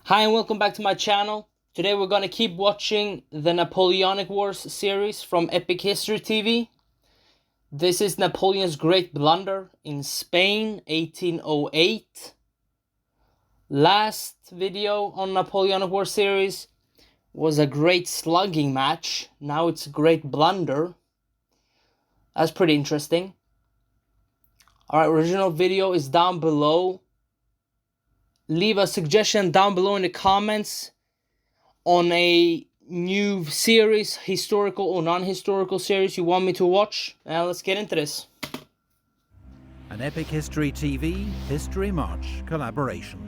Hi and welcome back to my channel. Today we're gonna keep watching the Napoleonic Wars series from Epic History TV. This is Napoleon's Great Blunder in Spain, 1808. Last video on Napoleonic War series was a great slugging match. Now it's Great Blunder. That's pretty interesting. Alright, original video is down below. Leave a suggestion down below in the comments on a new series, historical or non-historical series you want me to watch. Now let's get into this. An Epic History TV History March collaboration,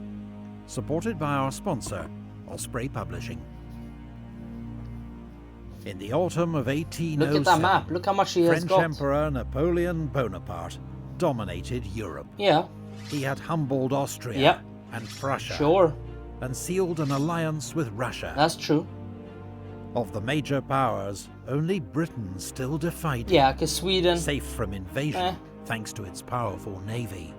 supported by our sponsor, Osprey Publishing. In the autumn of 1807, Look at that map. Look how much he has French got. Emperor Napoleon Bonaparte dominated Europe. Yeah. He had humbled Austria Yep. and Prussia, Sure. and sealed an alliance with Russia. That's true. Of the major powers, only Britain still defied him, Yeah, because Sweden... safe from invasion thanks to its powerful navy.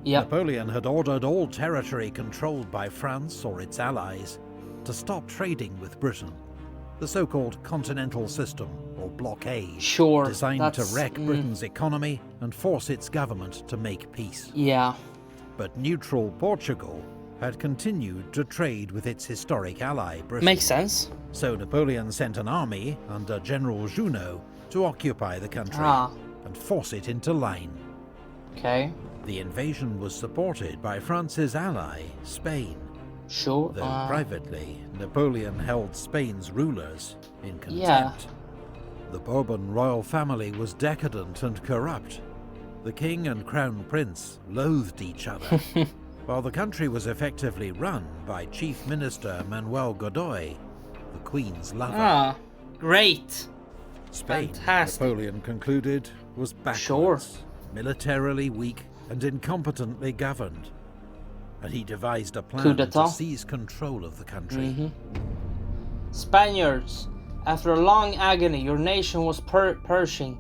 Yep. Napoleon had ordered all territory controlled by France or its allies to stop trading with Britain. The so-called Continental System, or Blockade, Sure. designed to wreck Britain's economy and force its government to make peace. Yeah. But neutral Portugal had continued to trade with its historic ally, Britain. Makes sense. So Napoleon sent an army under General Junot to occupy the country and force it into line. Okay. The invasion was supported by France's ally, Spain. Sure. Though privately, Napoleon held Spain's rulers in contempt. Yeah. The Bourbon royal family was decadent and corrupt. The king and crown prince loathed each other, while the country was effectively run by Chief Minister Manuel Godoy, the Queen's lover. Great. Spain, Fantastic. Napoleon concluded, was backwards, militarily weak and incompetently governed, and he devised a plan to seize control of the country. Spaniards, after a long agony, your nation was perishing.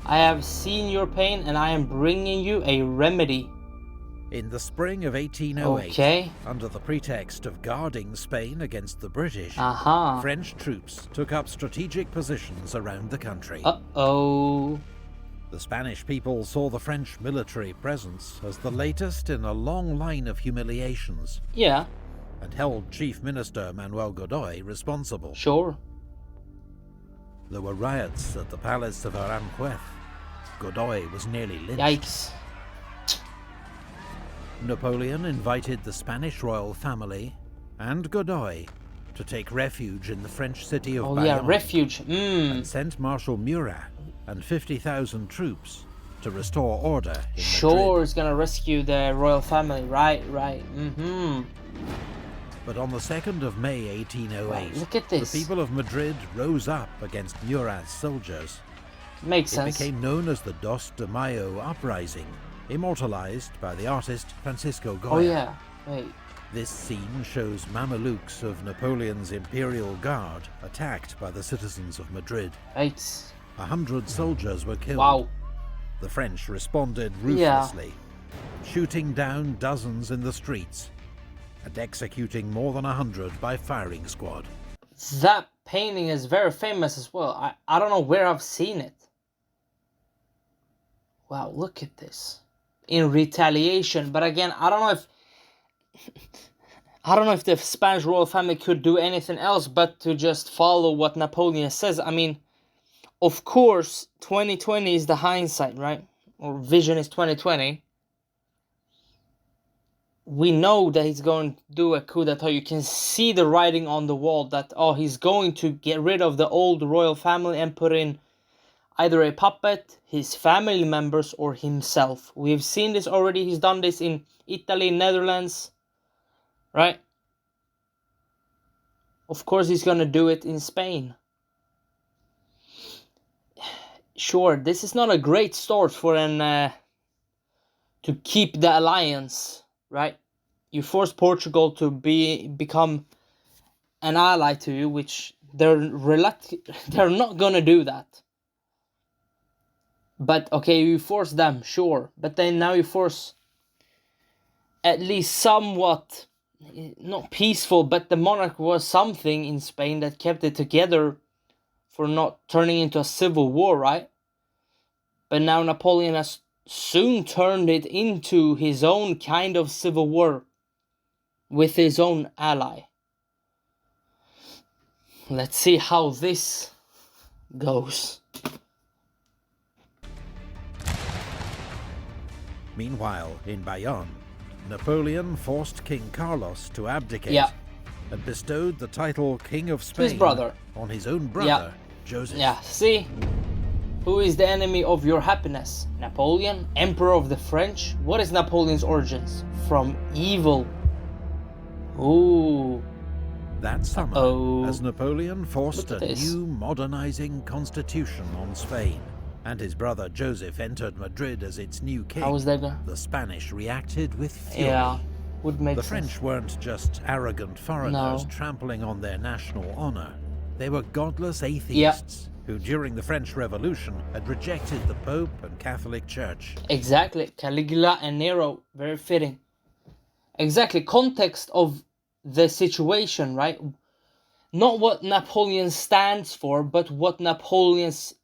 I have seen your pain, and I am bringing you a remedy. In the spring of 1808, under the pretext of guarding Spain against the British, French troops took up strategic positions around the country. The Spanish people saw the French military presence as the latest in a long line of humiliations. Yeah. And held Chief Minister Manuel Godoy responsible. Sure. There were riots at the palace of Aranjuez. Godoy was nearly lynched. Yikes. Napoleon invited the Spanish royal family and Godoy to take refuge in the French city of Bayonne. Refuge. And sent Marshal Murat and 50,000 troops to restore order in Sure, Madrid. it's gonna rescue the royal family. Right. But on the 2nd of May 1808, look at this. The people of Madrid rose up against Murat's soldiers. Makes sense. It became known as the Dos de Mayo Uprising, immortalized by the artist Francisco Goya. Oh yeah, wait. This scene shows Mamelukes of Napoleon's imperial guard attacked by the citizens of Madrid. 100 soldiers were killed. Wow. The French responded ruthlessly, shooting down dozens in the streets and executing more than 100 by firing squad. That painting is very famous as well. I don't know where I've seen it. Wow, look at this. In retaliation, but again, I don't know if the Spanish royal family could do anything else but to just follow what Napoleon says. I mean, of course, 2020 is the hindsight, right? Or vision is 2020. We know that he's going to do a coup d'etat. You can see the writing on the wall that, he's going to get rid of the old royal family and put in either a puppet, his family members, or himself. We've seen this already. He's done this in Italy, Netherlands, right? Of course, he's going to do it in Spain. Sure, this is not a great start for to keep the alliance, right? You force Portugal to become an ally to you, which they're not going to do that. But okay, you force them, sure. But then now you force at least somewhat not peaceful, but the monarch was something in Spain that kept it together for not turning into a civil war, right? But now Napoleon has soon turned it into his own kind of civil war with his own ally. Let's see how this goes. Meanwhile, in Bayonne, Napoleon forced King Carlos to abdicate, Yeah. and bestowed the title King of To Spain his brother. on his own brother, Joseph. Yeah, see? Who is the enemy of your happiness? Napoleon, Emperor of the French? What is Napoleon's origins? From evil. Ooh. That summer, Uh-oh. as Napoleon forced Look a at this. new modernizing constitution on Spain, and his brother Joseph entered Madrid as its new king, How was that going? the Spanish reacted with fury. Yeah, would make The sense. French weren't just arrogant foreigners No. trampling on their national honor. They were godless atheists who, during the French Revolution, had rejected the Pope and Catholic Church. Exactly. Caligula and Nero, very fitting. Exactly. Context of the situation, right? Not what Napoleon stands for, but what Napoleon's,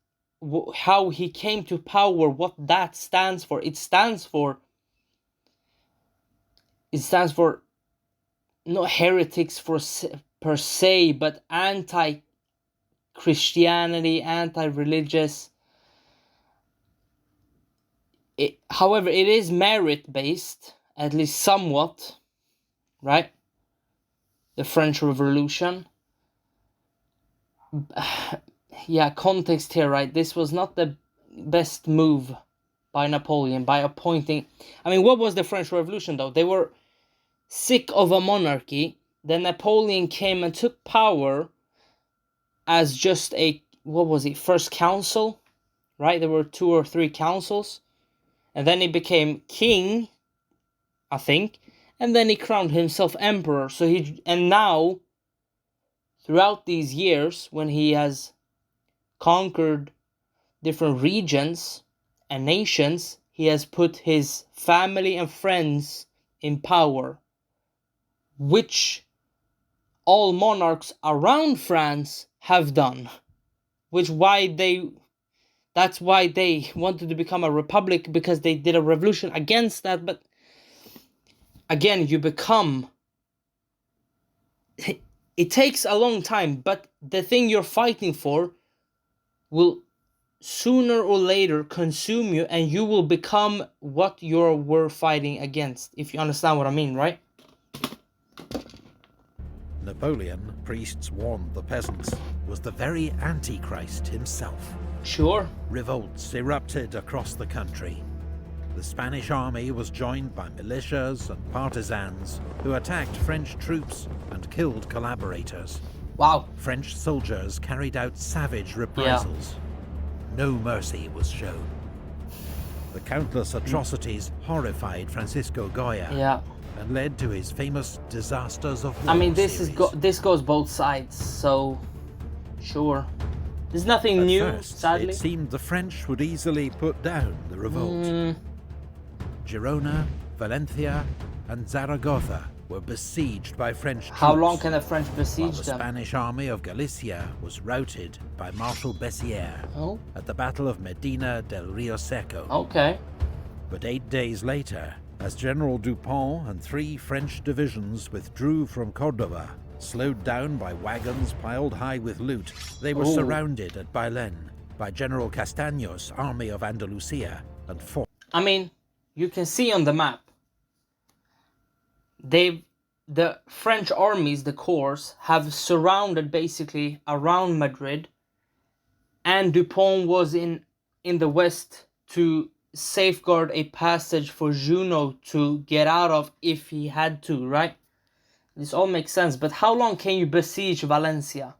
how he came to power, what that stands for. It stands for not heretics per se, but anti-Christianity, anti-religious. However, it is merit-based, at least somewhat, right? The French Revolution. Yeah, context here, right? This was not the best move by Napoleon by appointing... I mean, what was the French Revolution, though? They were sick of a monarchy. Then Napoleon came and took power as just a... What was it? First council, right? There were 2 or 3 councils. And then he became king, I think. And then he crowned himself emperor. And now, throughout these years, when he has conquered different regions and nations, he has put his family and friends in power, which all monarchs around France have done. That's why they wanted to become a republic, because they did a revolution against that. But again, it takes a long time, but the thing you're fighting for will sooner or later consume you, and you will become what you were fighting against, if you understand what I mean, right? Napoleon, priests warned the peasants, was the very Antichrist himself. Sure. Revolts erupted across the country. The Spanish army was joined by militias and partisans who attacked French troops and killed collaborators. Wow. French soldiers carried out savage reprisals. No mercy was shown. The countless atrocities horrified Francisco Goya and led to his famous Disasters of War I mean, this series. this goes both sides, so sure. There's nothing new, First, sadly. it seemed the French would easily put down the revolt. Girona, Valencia, and Zaragoza were besieged by French troops. How long can the French while besiege the them? Spanish army of Galicia was routed by Marshal Bessières at the Battle of Medina del Rio Seco. Okay. But 8 days later, as General Dupont and 3 French divisions withdrew from Córdoba, slowed down by wagons piled high with loot, they were surrounded at Bailén by General Castaños' army of Andalusia and fought. I mean, you can see on the map, the French armies, the corps, have surrounded basically around Madrid, and Dupont was in the west to safeguard a passage for Junot to get out of if he had to, right? This all makes sense, but how long can you besiege Valencia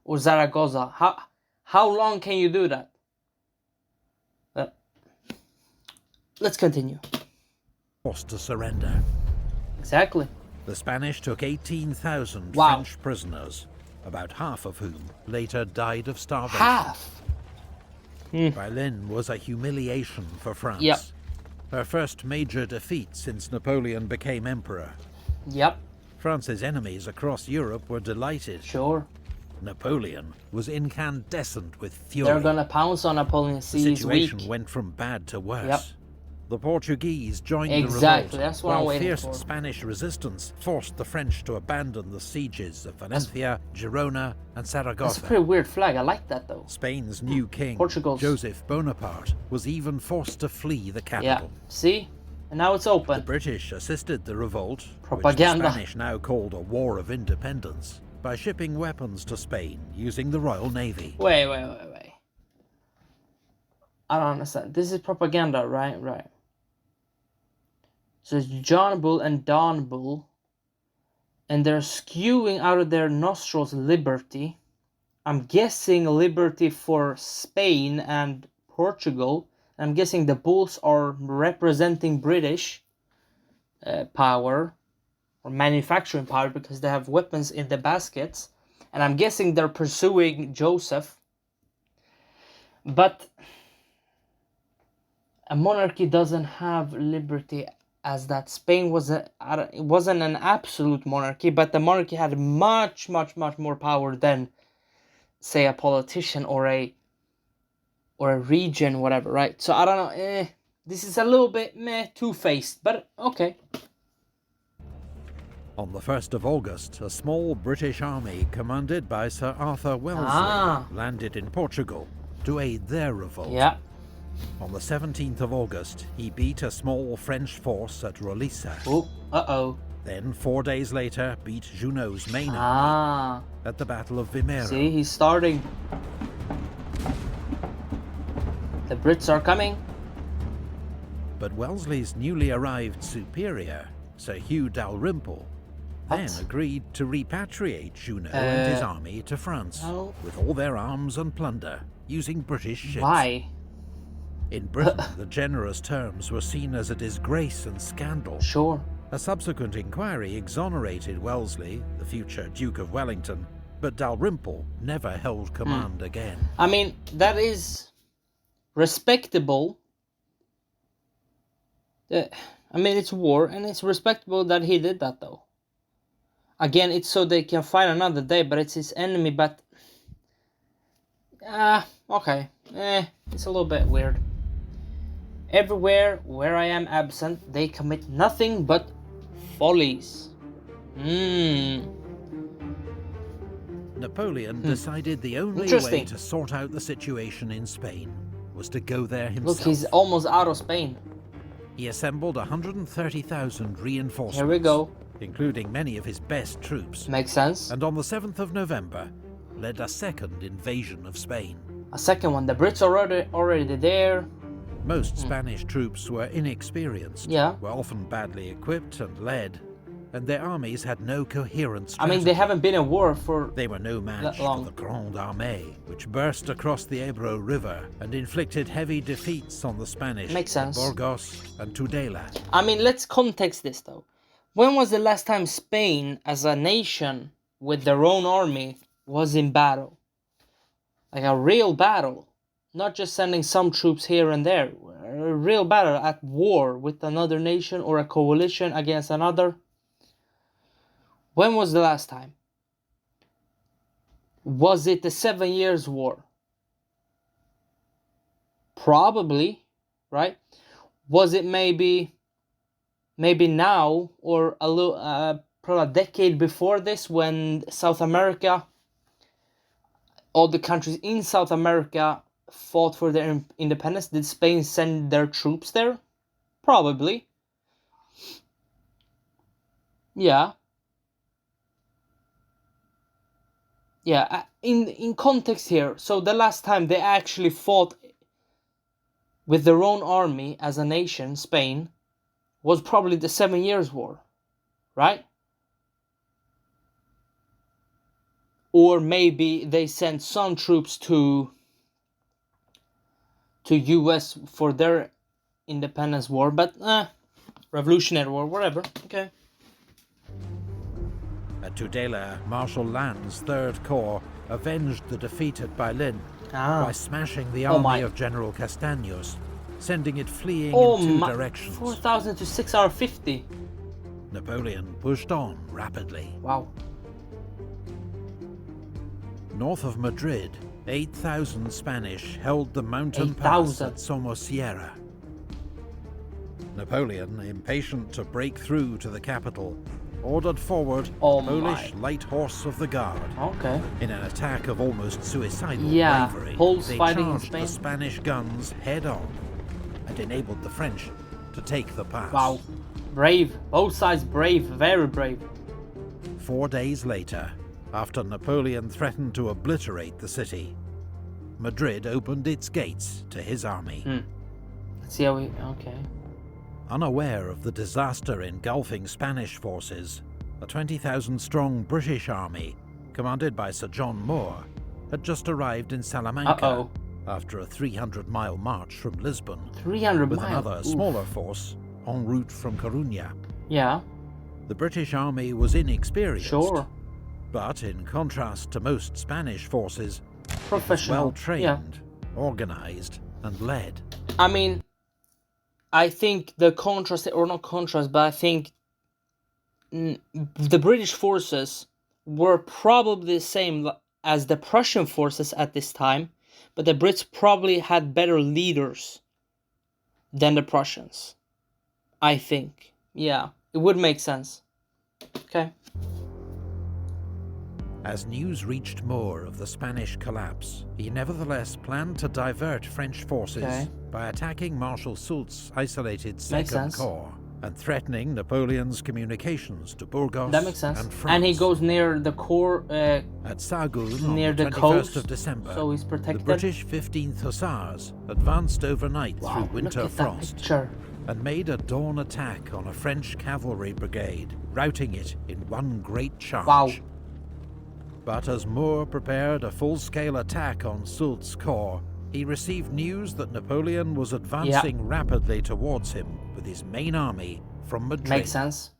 or Zaragoza? How long can you do that? Let's continue. Forced to surrender. Exactly. The Spanish took 18,000 Wow. French prisoners, about half of whom later died of starvation. Half. Bailén was a humiliation for France. Yep. Her first major defeat since Napoleon became emperor. Yep. France's enemies across Europe were delighted. Sure. Napoleon was incandescent with fury. They're gonna pounce on Napoleon. See, The situation weak. went from bad to worse. Yep. The Portuguese joined the Exactly, revolt, that's what I'm while waiting fierce for. Spanish resistance forced the French to abandon the sieges of Valencia, Girona and Saragossa. That's a pretty weird flag. I like that though. Spain's new king, Portugal's. Joseph Bonaparte, was even forced to flee the Yeah. capital. See? And now it's The open. British assisted the revolt, Propaganda. which the Spanish now called a war of independence, by shipping weapons to Spain using the Royal Navy. Wait. I don't understand. This is propaganda, right? Right. So it's John Bull and Don Bull. And they're skewing out of their nostrils liberty. I'm guessing liberty for Spain and Portugal. I'm guessing the bulls are representing British power or manufacturing power because they have weapons in the baskets. And I'm guessing they're pursuing Joseph. But a monarchy doesn't have liberty as that. Spain it wasn't an absolute monarchy, but the monarchy had much more power than, say, a politician or a region, whatever, right? So I don't know. This is a little bit two-faced, but okay. On the 1st of August, a small British army commanded by Sir Arthur Wellesley landed in Portugal to aid their revolt. Yeah. On the 17th of August, he beat a small French force at Rolissa. Oh, uh-oh. Then, 4 days later, beat Junot's main army at the Battle of Vimeiro. See, he's starting. The Brits are coming. But Wellesley's newly arrived superior, Sir Hugh Dalrymple, then agreed to repatriate Junot and his army to France, with all their arms and plunder, using British ships. Why? In Britain, the generous terms were seen as a disgrace and scandal. Sure. A subsequent inquiry exonerated Wellesley, the future Duke of Wellington, but Dalrymple never held command again. I mean, that is respectable. I mean, it's war, and it's respectable that he did that, though. Again, it's so they can fight another day, but it's his enemy, but... okay. It's a little bit weird. Everywhere where I am absent, they commit nothing but follies. Napoleon decided the only way to sort out the situation in Spain was to go there himself. Look, he's almost out of Spain. He assembled 130,000 reinforcements. Here we go. Including many of his best troops. Makes sense. And on the 7th of November, led a second invasion of Spain. A second one. The Brits are already there. Most Spanish troops were inexperienced, were often badly equipped and led, and their armies had no coherent strategy. I mean, they haven't been at war for They were no match for the Grande Armée, which burst across the Ebro River and inflicted heavy defeats on the Spanish. Makes sense. Burgos and Tudela. I mean, let's context this, though. When was the last time Spain, as a nation, with their own army, was in battle? Like a real battle. Not just sending some troops here and there. A real battle at war with another nation or a coalition against another. When was the last time? Was it the 7 Years' War? Probably, right? Was it maybe now or a little, probably a decade before this, when South America, all the countries in South America fought for their independence? Did Spain send their troops there? Probably. Yeah. Yeah, in context here, so the last time they actually fought with their own army as a nation, Spain, was probably the 7 Years' War, right? Or maybe they sent some troops to US for their independence war, but Revolutionary War, whatever, okay. At Tudela, Marshal Lannes' Third Corps avenged the defeat at Bailén by smashing the army of General Castaños, sending it fleeing in two directions. 4,000 to 650. Napoleon pushed on rapidly. Wow. North of Madrid, 8,000 Spanish held the mountain 8,000. pass at Somosierra. Napoleon, impatient to break through to the capital, ordered forward Polish light horse of the guard. Okay. In an attack of almost suicidal Yeah, bravery, Poles they fighting in charged Spain. the Spanish guns head-on and enabled the French to take the pass. Wow. Brave. Both sides brave. Very brave. 4 days later, after Napoleon threatened to obliterate the city, Madrid opened its gates to his army. Let's see how we... Okay. Unaware of the disaster engulfing Spanish forces, a 20,000-strong British army, commanded by Sir John Moore, had just arrived in Salamanca after a 300-mile march from Lisbon, 300 with miles. another smaller force en route from Coruña. Yeah. The British army was inexperienced, Sure. but in contrast to most Spanish forces, Professional. well-trained, organized, and led. I mean, I think the contrast, or not contrast, but I think the British forces were probably the same as the Prussian forces at this time, but the Brits probably had better leaders than the Prussians. I think. Yeah, it would make sense. Okay. As news reached Moore of the Spanish collapse, he nevertheless planned to divert French forces by attacking Marshal Soult's isolated Second Corps and threatening Napoleon's communications to Burgos That makes sense. and France. And he goes near the Corps, at Sagunt near on the the 21st coast, of December, so he's protected. the British 15th Hussars advanced overnight through Look winter at that frost picture. and made a dawn attack on a French cavalry brigade, routing it in one great charge. Wow. But as Moore prepared a full-scale attack on Soult's corps, he received news that Napoleon was advancing rapidly towards him with his main army from Madrid. Makes sense.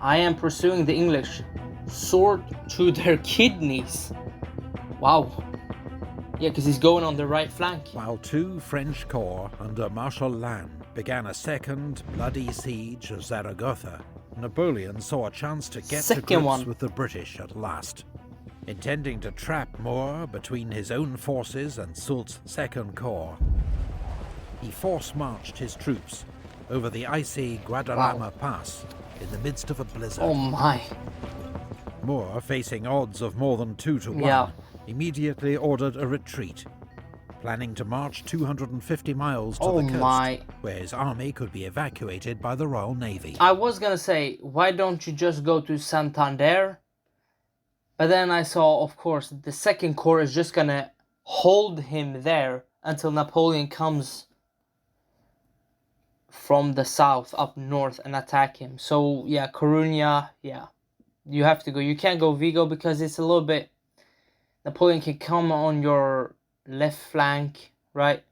I am pursuing the English. Sword to their kidneys. Wow. Yeah, because he's going on the right flank. While two French corps under Marshal Lannes began a second bloody siege of Zaragoza, Napoleon saw a chance to get to grips with the British at last. Intending to trap Moore between his own forces and Soult's Second Corps, he force-marched his troops over the icy Guadarrama Pass in the midst of a blizzard. Oh my. Moore, facing odds of more than 2 to 1, immediately ordered a retreat, planning to march 250 miles to the coast, where his army could be evacuated by the Royal Navy. I was gonna say, why don't you just go to Santander? But then I saw, of course, the Second Corps is just gonna hold him there until Napoleon comes from the south up north and attack him. So yeah, Coruña, you have to go. You can't go Vigo because it's a little bit... Napoleon can come on your left flank, right,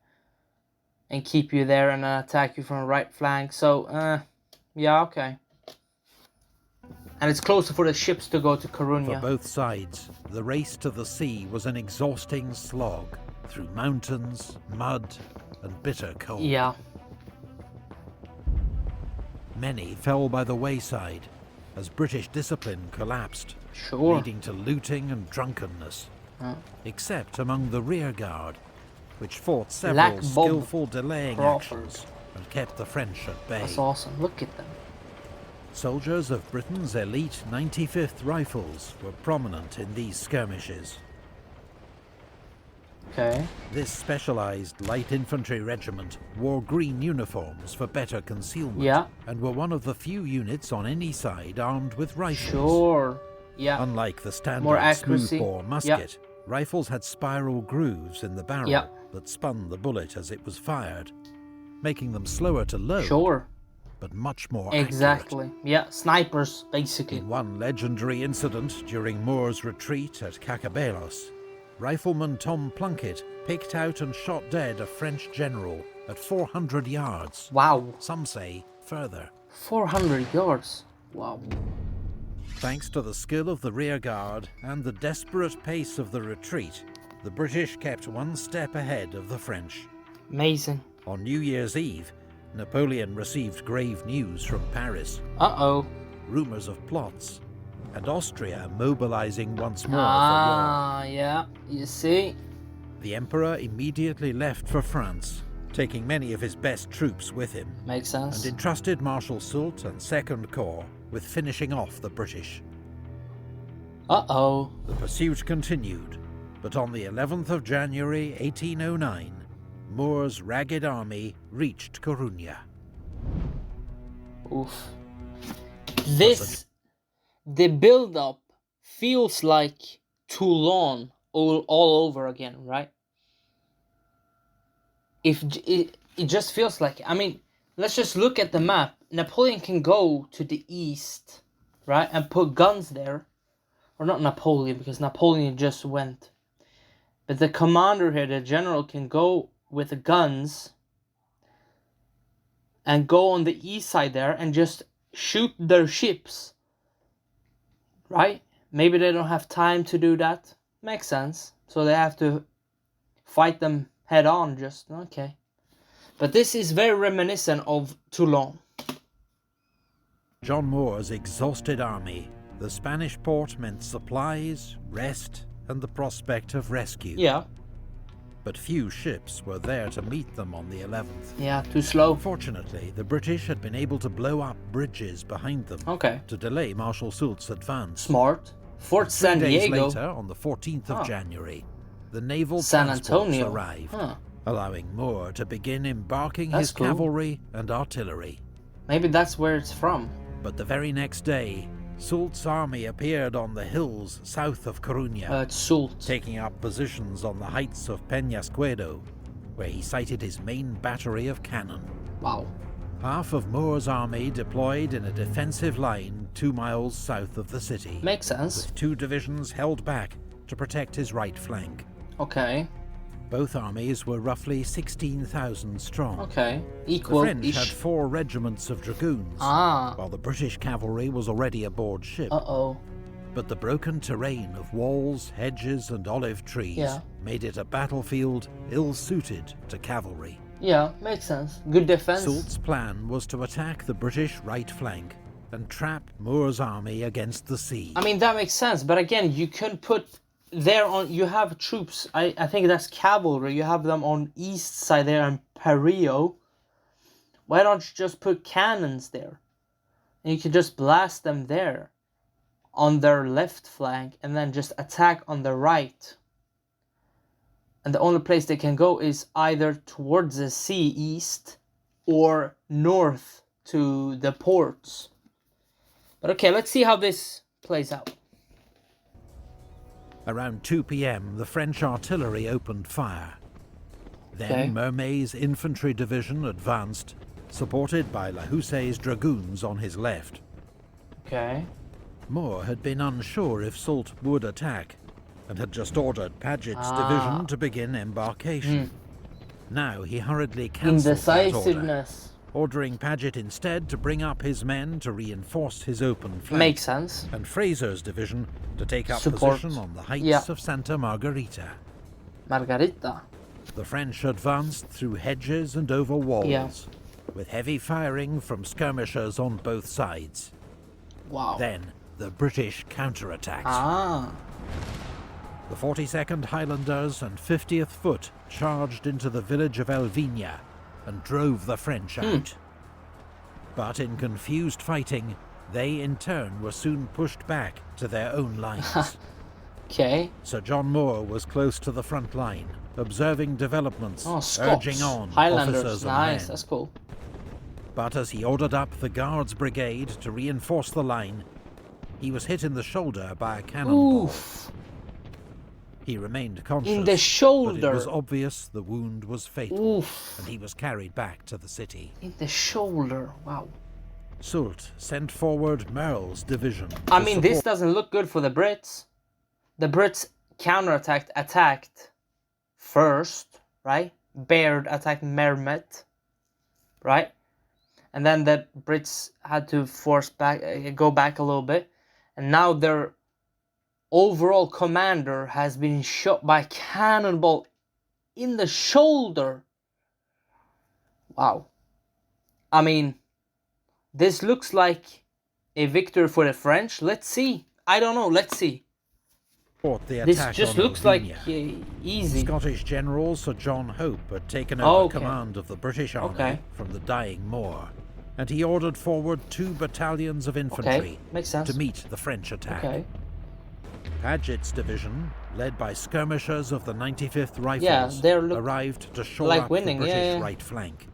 and keep you there and attack you from the right flank. So, yeah, okay. And it's closer for the ships to go to Coruña. For both sides, the race to the sea was an exhausting slog through mountains, mud, and bitter cold. Yeah. Many fell by the wayside as British discipline collapsed, leading to looting and drunkenness. Except among the rear guard, which fought several skillful delaying actions and kept the French at bay. That's awesome. Look at them. Soldiers of Britain's elite 95th Rifles were prominent in these skirmishes. Okay. This specialized light infantry regiment wore green uniforms for better concealment, and were one of the few units on any side armed with rifles. Sure. Yeah. Unlike the standard smoothbore musket, rifles had spiral grooves in the barrel that spun the bullet as it was fired, making them slower to load, but much more accurate. Yeah, snipers, basically. In one legendary incident during Moore's retreat at Cacabelos, Rifleman Tom Plunkett picked out and shot dead a French general at 400 yards. Wow. Some say further. 400 yards. Wow. Thanks to the skill of the rear guard and the desperate pace of the retreat, the British kept one step ahead of the French. Amazing. On New Year's Eve, Napoleon received grave news from Paris, Uh-oh. rumours of plots, and Austria mobilizing once more Ah, yeah, you see. for war. The Emperor immediately left for France, taking many of his best troops with him, Makes sense. and entrusted Marshal Soult and Second Corps with finishing off the British. Uh-oh. The pursuit continued, but on the 11th of January 1809, Moore's ragged army reached Corunna. Oof. The build-up feels like Toulon all over again, right? It just feels like, I mean, let's just look at the map. Napoleon can go to the east, right, and put guns there. Or not Napoleon, because Napoleon just went. But the commander here, the general, can go with the guns and go on the east side there and just shoot their ships. Right? Maybe they don't have time to do that. Makes sense. So they have to fight them head on, just, okay. But this is very reminiscent of Toulon. John Moore's exhausted army, the Spanish port meant supplies, rest, and the prospect of rescue. Yeah. But few ships were there to meet them on the 11th. Yeah, too slow. Fortunately, the British had been able to blow up bridges behind them to delay Marshal Soult's advance. Smart. Fort San Diego. 3 days later, on the 14th of January, the naval San transports Antonio arrived, allowing Moore to begin embarking That's his cool. cavalry and artillery. Maybe that's where it's from. But the very next day, Soult's army appeared on the hills south of Corunna, It's Soult. taking up positions on the heights of Peñasquedo, where he sighted his main battery of cannon. Wow. Half of Moore's army deployed in a defensive line 2 miles south of the city, Makes sense. with 2 divisions held back to protect his right flank. Okay. Both armies were roughly 16,000 strong. Okay. The French had Equal-ish. 4 regiments of dragoons, Ah. while the British cavalry was already aboard ship. Uh-oh. But the broken terrain of walls, hedges, and olive trees made it a battlefield ill-suited to cavalry. Yeah, makes sense. Good defense. Soult's plan was to attack the British right flank and trap Moore's army against the sea. I mean, that makes sense, but again, you could put there on, you have troops, I think that's cavalry, you have them on east side there in Perio. Why don't you just put cannons there? And you could just blast them there on their left flank and then just attack on the right. And the only place they can go is either towards the sea east or north to the ports. But okay, let's see how this plays out. Around 2 p.m., the French artillery opened fire. Then Mermet's infantry division advanced, supported by La Houssaye's dragoons on his left. Okay. Moore had been unsure if Soult would attack, and had just ordered Paget's division to begin embarkation. Now he hurriedly cancelled that order, Indecisiveness. ordering Paget instead to bring up his men to reinforce his open flank. Makes sense. And Fraser's division to take up Support. position on the heights of Santa Margarita. Margarita. The French advanced through hedges and over walls, with heavy firing from skirmishers on both sides. Wow. Then the British counterattacked. Ah. The 42nd Highlanders and 50th Foot charged into the village of Elvina and drove the French out. But in confused fighting, they in turn were soon pushed back to their own lines. Okay. Sir John Moore was close to the front line, observing developments, Oh, Scots. urging on Highlanders. officers and Nice. men. That's cool. But as he ordered up the Guards Brigade to reinforce the line, he was hit in the shoulder by a cannonball. Oof. He remained conscious, In the but shoulder. it was obvious the wound was fatal, Oof. and he was carried back to the city. In the shoulder. Wow. Soult sent forward Merle's division. I to mean, this support- doesn't look good for the Brits. The Brits attacked first, right? Baird attacked Mermet, right? And then the Brits had to go back a little bit. And now their overall commander has been shot by cannonball in the shoulder. Wow. I mean, this looks like a victory for the French. Let's see. I don't know. Let's see. The This attack just on looks like Elvina. easy. Scottish General Sir John Hope had taken Oh, over okay. command of the British Army Okay. from the dying Moore, and he ordered forward 2 battalions of infantry Makes sense. to meet the French attack. Okay. Paget's division, led by skirmishers of the 95th Rifles, Yeah, arrived to shore like up winning, the British yeah. right flank.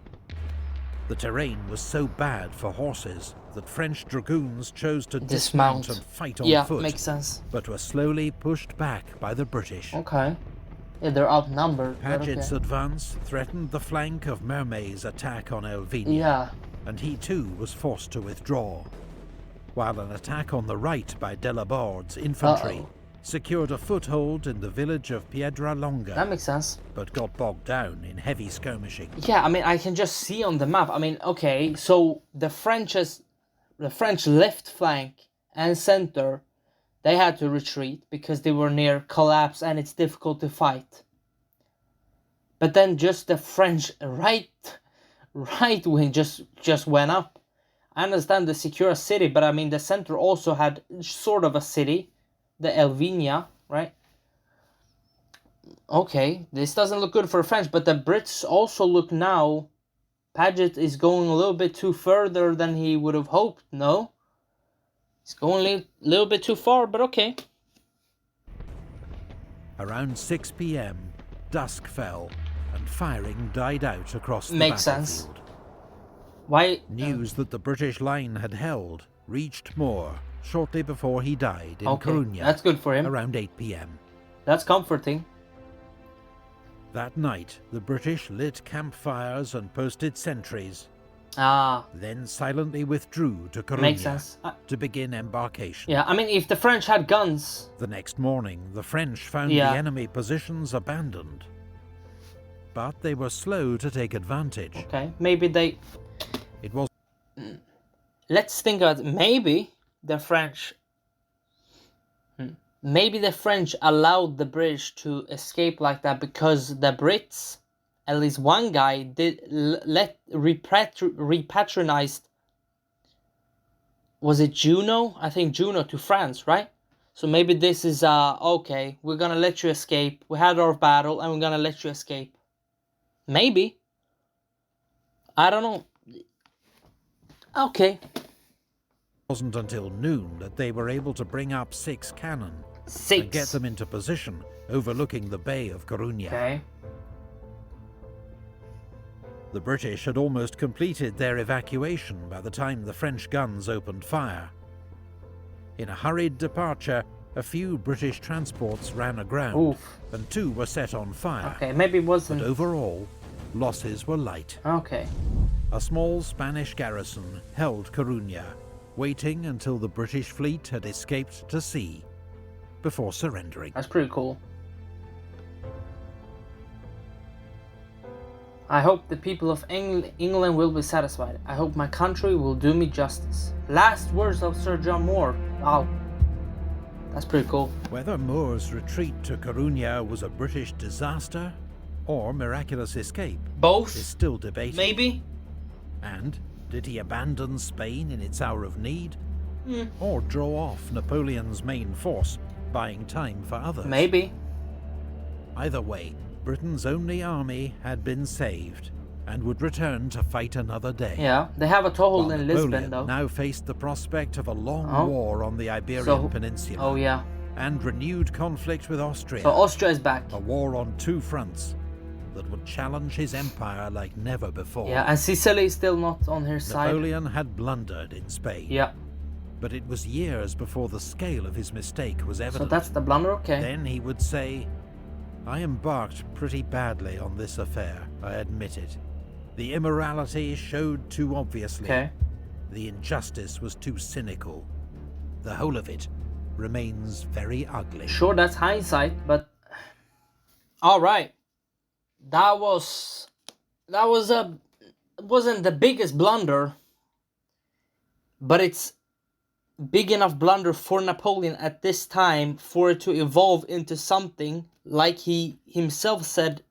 The terrain was so bad for horses that French dragoons chose to dismount and fight on foot, makes sense. but were slowly pushed back by the British. Okay. Yeah, they're outnumbered. Paget's advance threatened the flank of Mermet's attack on Elvina, Yeah. and he too was forced to withdraw, while an attack on the right by Delaborde's infantry secured a foothold in the village of Piedralonga. That makes sense. But got bogged down in heavy skirmishing. Yeah, I mean, I can just see on the map. I mean, okay, so the French left flank and center, they had to retreat because they were near collapse and it's difficult to fight. But then just the French right wing just went up. I understand the secure city, but I mean the center also had sort of a city, the Elvina, right? Okay, this doesn't look good for French, but the Brits also look now. Paget is going a little bit too further than he would have hoped, no? He's going a little bit too far, but okay. Around 6 p.m, dusk fell, and firing died out across the Makes battlefield. sense. Why? News that the British line had held reached Moore shortly before he died in Coruña. That's good for him. Around 8 p.m. That's comforting. That night, the British lit campfires and posted sentries, then silently withdrew to Makes Coruña sense. to begin embarkation. Yeah, I mean, if the French had guns... The next morning, the French found the enemy positions abandoned, but they were slow to take advantage. Okay, maybe they... It was... Let's think about it. Maybe the French... Maybe the French allowed the British to escape like that because the Brits, at least one guy, repatriated. Was it Juno? I think Juno to France, right? So maybe this is okay, we're gonna let you escape. We had our battle and we're gonna let you escape. Maybe. I don't know. Okay. It wasn't until noon that they were able to bring up 6 cannon. 6. And get them into position, overlooking the Bay of Coruña. Okay. The British had almost completed their evacuation by the time the French guns opened fire. In a hurried departure, a few British transports ran aground, and 2 were set on fire. Okay, maybe it wasn't... But overall, losses were light. Okay. A small Spanish garrison held Coruña, waiting until the British fleet had escaped to sea, before surrendering. That's pretty cool. I hope the people of England will be satisfied. I hope my country will do me justice. Last words of Sir John Moore. Wow. That's pretty cool. Whether Moore's retreat to Coruña was a British disaster or miraculous escape Both? is still debated. Maybe? And did he abandon Spain in its hour of need? Or draw off Napoleon's main force, buying time for others? Maybe. Either way, Britain's only army had been saved and would return to fight another day. Yeah, they have a toehold While in Napoleon Lisbon though. now faced the prospect of a long war on the Iberian Peninsula. Oh yeah. And renewed conflict with Austria. So Austria is back. A war on 2 fronts that would challenge his empire like never before. Yeah, and Sicily is still not on her side. Napoleon had blundered in Spain. Yeah. But it was years before the scale of his mistake was evident. So that's the blunder, okay. Then he would say, "I embarked pretty badly on this affair, I admit it. The immorality showed too obviously. Okay. The injustice was too cynical. The whole of it remains very ugly." Sure, that's hindsight, but... Alright. That wasn't the biggest blunder, but it's big enough blunder for Napoleon at this time for it to evolve into something like he himself said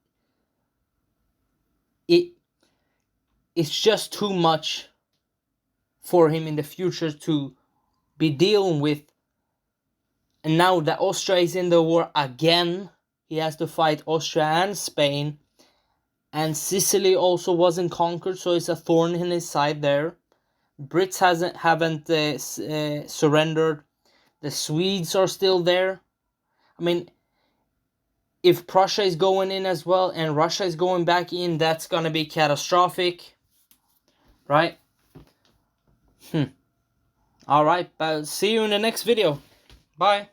it's just too much for him in the future to be dealing with. And now that Austria is in the war again, he has to fight Austria and Spain. And Sicily also wasn't conquered, so it's a thorn in his side there. Brits haven't surrendered. The Swedes are still there. I mean, if Prussia is going in as well and Russia is going back in, that's gonna be catastrophic, right? Alright, but see you in the next video. Bye.